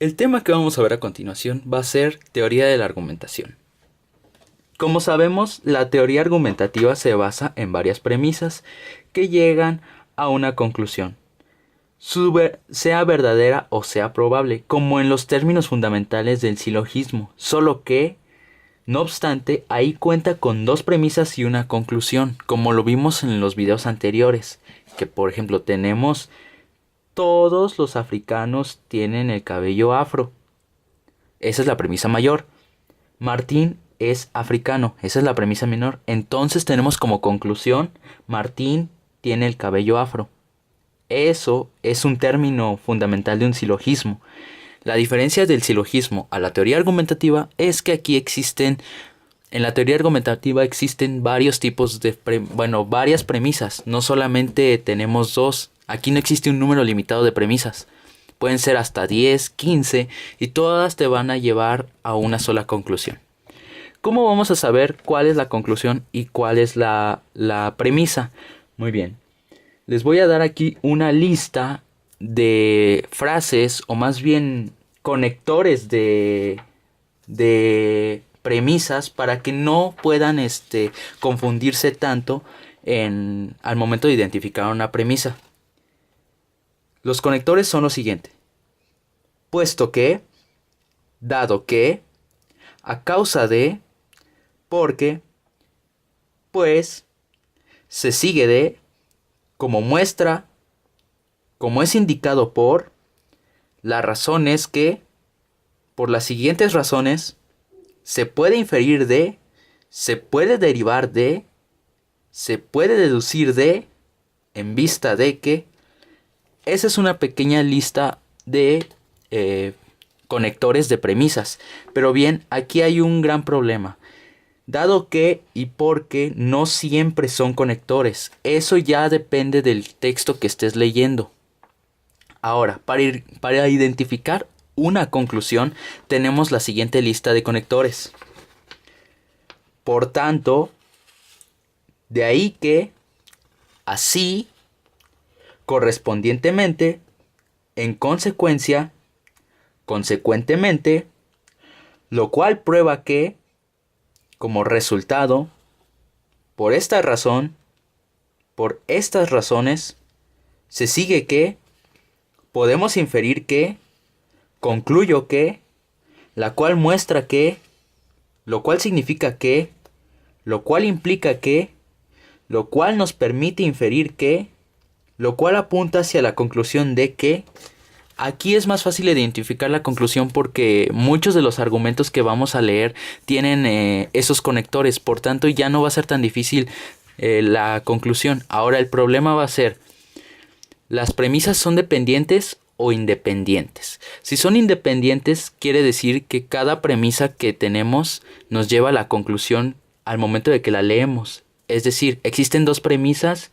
El tema que vamos a ver a continuación va a ser teoría de la argumentación. Como sabemos, la teoría argumentativa se basa en varias premisas que llegan a una conclusión, sea verdadera o sea probable, como en los términos fundamentales del silogismo, solo que, no obstante, ahí cuenta con dos premisas y una conclusión, como lo vimos en los videos anteriores, que por ejemplo tenemos todos los africanos tienen el cabello afro. Esa es la premisa mayor. Martín es africano. Esa es la premisa menor. Entonces tenemos como conclusión, Martín tiene el cabello afro. Eso es un término fundamental de un silogismo. La diferencia del silogismo a la teoría argumentativa es que aquí en la teoría argumentativa existen varios tipos de, varias premisas. No solamente tenemos dos. Aquí no existe un número limitado de premisas. Pueden ser hasta 10, 15 y todas te van a llevar a una sola conclusión. ¿Cómo vamos a saber cuál es la conclusión y cuál es la premisa? Muy bien. Les voy a dar aquí una lista de frases o más bien conectores de premisas para que no puedan confundirse tanto al momento de identificar una premisa. Los conectores son los siguientes: puesto que, dado que, a causa de, porque, pues, se sigue de, como muestra, como es indicado por, la razón es que, por las siguientes razones, se puede inferir de, se puede derivar de, se puede deducir de, en vista de que. Esa es una pequeña lista de conectores de premisas. Pero bien, aquí hay un gran problema. Dado que y porque no siempre son conectores. Eso ya depende del texto que estés leyendo. Ahora, para identificar una conclusión, tenemos la siguiente lista de conectores. Por tanto, de ahí que, así, correspondientemente, en consecuencia, consecuentemente, lo cual prueba que, como resultado, por esta razón, por estas razones, se sigue que, podemos inferir que, concluyo que, la cual muestra que, lo cual significa que, lo cual implica que, lo cual nos permite inferir que, lo cual apunta hacia la conclusión de que. Aquí es más fácil identificar la conclusión porque muchos de los argumentos que vamos a leer tienen esos conectores, por tanto ya no va a ser tan difícil la conclusión. Ahora el problema va a ser, ¿las premisas son dependientes o independientes? Si son independientes, quiere decir que cada premisa que tenemos nos lleva a la conclusión al momento de que la leemos. Es decir, existen dos premisas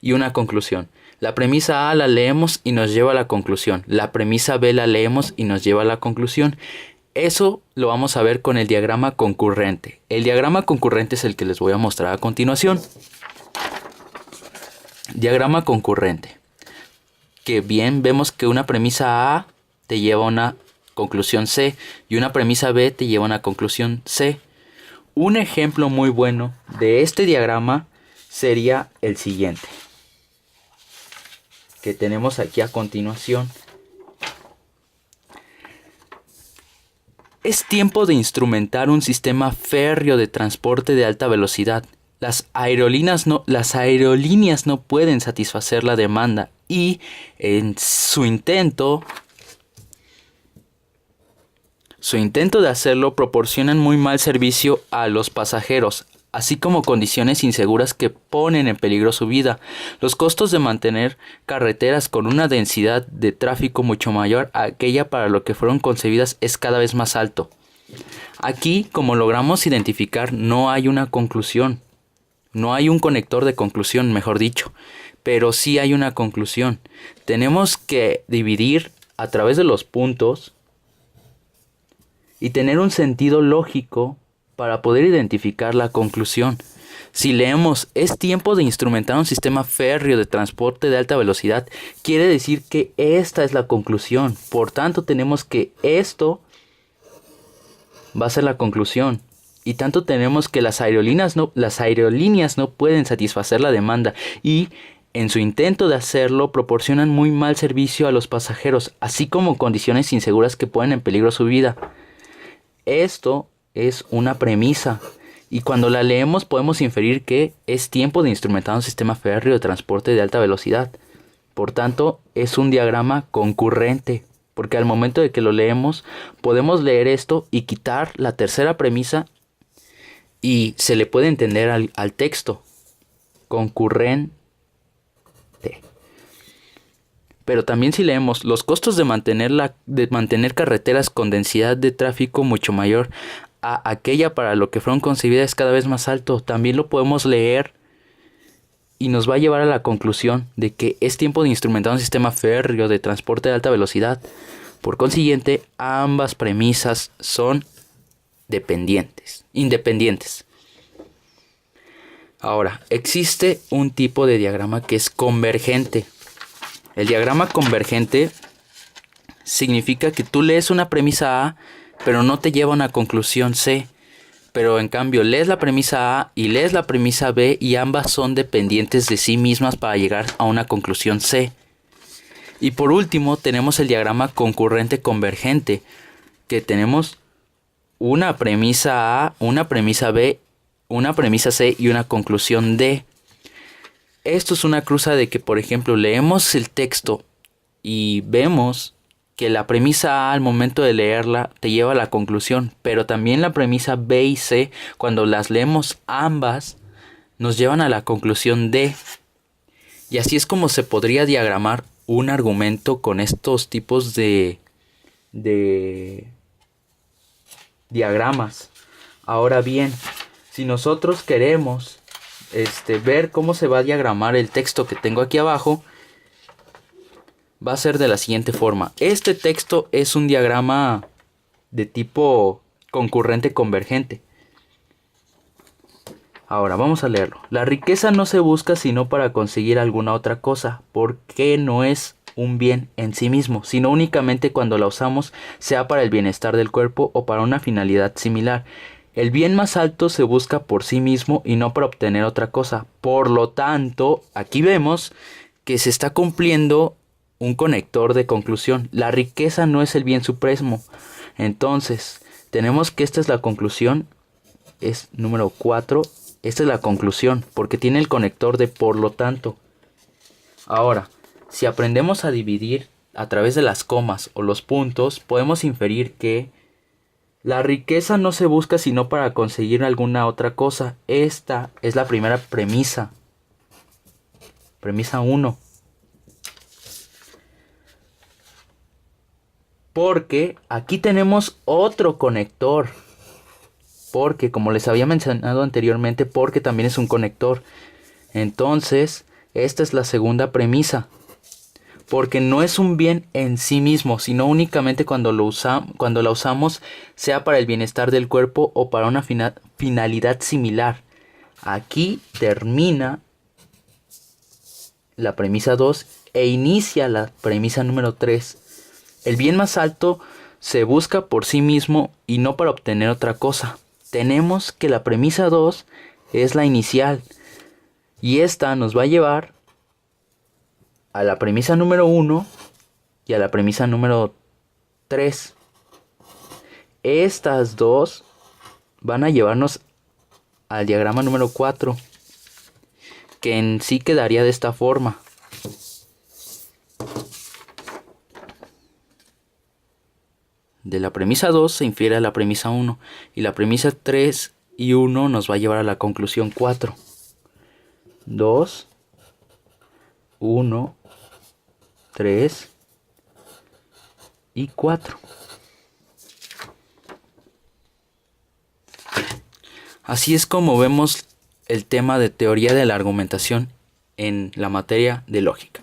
y una conclusión. La premisa A la leemos y nos lleva a la conclusión. La premisa B la leemos y nos lleva a la conclusión. Eso lo vamos a ver con el diagrama concurrente. El diagrama concurrente es el que les voy a mostrar a continuación. Diagrama concurrente. Que bien vemos que una premisa A te lleva a una conclusión C y una premisa B te lleva a una conclusión C. Un ejemplo muy bueno de este diagrama sería el siguiente, que tenemos aquí a continuación. Es tiempo de instrumentar un sistema férreo de transporte de alta velocidad. Las aerolíneas no pueden satisfacer la demanda y en su intento de hacerlo proporcionan muy mal servicio a los pasajeros, así como condiciones inseguras que ponen en peligro su vida. Los costos de mantener carreteras con una densidad de tráfico mucho mayor a aquella para lo que fueron concebidas es cada vez más alto. Aquí, como logramos identificar, no hay una conclusión. No hay un conector de conclusión, mejor dicho. Pero sí hay una conclusión. Tenemos que dividir a través de los puntos y tener un sentido lógico para poder identificar la conclusión. Si leemos es tiempo de instrumentar un sistema férreo de transporte de alta velocidad, quiere decir que esta es la conclusión. Por tanto, tenemos que esto va a ser la conclusión. Y tanto tenemos que las aerolíneas no pueden satisfacer la demanda y en su intento de hacerlo proporcionan muy mal servicio a los pasajeros, así como condiciones inseguras que ponen en peligro su vida. Esto es una premisa y cuando la leemos podemos inferir que es tiempo de instrumentar un sistema férreo de transporte de alta velocidad. Por tanto, es un diagrama concurrente, porque al momento de que lo leemos podemos leer esto y quitar la tercera premisa y se le puede entender al texto concurrente. Pero también si leemos los costos de mantener carreteras con densidad de tráfico mucho mayor a aquella para lo que fueron concebidas es cada vez más alto, también lo podemos leer y nos va a llevar a la conclusión de que es tiempo de instrumentar un sistema férreo de transporte de alta velocidad. Por consiguiente, ambas premisas son independientes. Ahora, existe un tipo de diagrama que es convergente. El diagrama convergente significa que tú lees una premisa A, pero no te lleva a una conclusión C. Pero en cambio lees la premisa A y lees la premisa B y ambas son dependientes de sí mismas para llegar a una conclusión C. Y por último tenemos el diagrama concurrente convergente, que tenemos una premisa A, una premisa B, una premisa C y una conclusión D. Esto es una cruza de que, por ejemplo, leemos el texto y vemos que la premisa A al momento de leerla te lleva a la conclusión, pero también la premisa B y C, cuando las leemos ambas, nos llevan a la conclusión D. Y así es como se podría diagramar un argumento con estos tipos de diagramas. Ahora bien, si nosotros queremos ver cómo se va a diagramar el texto que tengo aquí abajo, va a ser de la siguiente forma. Este texto es un diagrama de tipo concurrente convergente. Ahora vamos a leerlo. La riqueza no se busca sino para conseguir alguna otra cosa, porque no es un bien en sí mismo, sino únicamente cuando la usamos, sea para el bienestar del cuerpo o para una finalidad similar. El bien más alto se busca por sí mismo y no para obtener otra cosa. Por lo tanto, aquí vemos que se está cumpliendo un conector de conclusión. La riqueza no es el bien supremo. Entonces, tenemos que esta es la conclusión. Es número 4. Esta es la conclusión, porque tiene el conector de por lo tanto. Ahora, si aprendemos a dividir a través de las comas o los puntos, podemos inferir que la riqueza no se busca sino para conseguir alguna otra cosa. Esta es la primera premisa. Premisa 1. Porque aquí tenemos otro conector. Porque, como les había mencionado anteriormente, porque también es un conector. Entonces, esta es la segunda premisa. Porque no es un bien en sí mismo, sino únicamente cuando la usamos, sea para el bienestar del cuerpo o para una finalidad similar. Aquí termina la premisa 2 e inicia la premisa número 3. El bien más alto se busca por sí mismo y no para obtener otra cosa. Tenemos que la premisa 2 es la inicial y esta nos va a llevar a la premisa número 1 y a la premisa número 3. Estas dos van a llevarnos al diagrama número 4, que en sí quedaría de esta forma. De la premisa 2 se infiere a la premisa 1 y la premisa 3 y 1 nos va a llevar a la conclusión 4. 2, 1, 3 y 4. Así es como vemos el tema de teoría de la argumentación en la materia de lógica.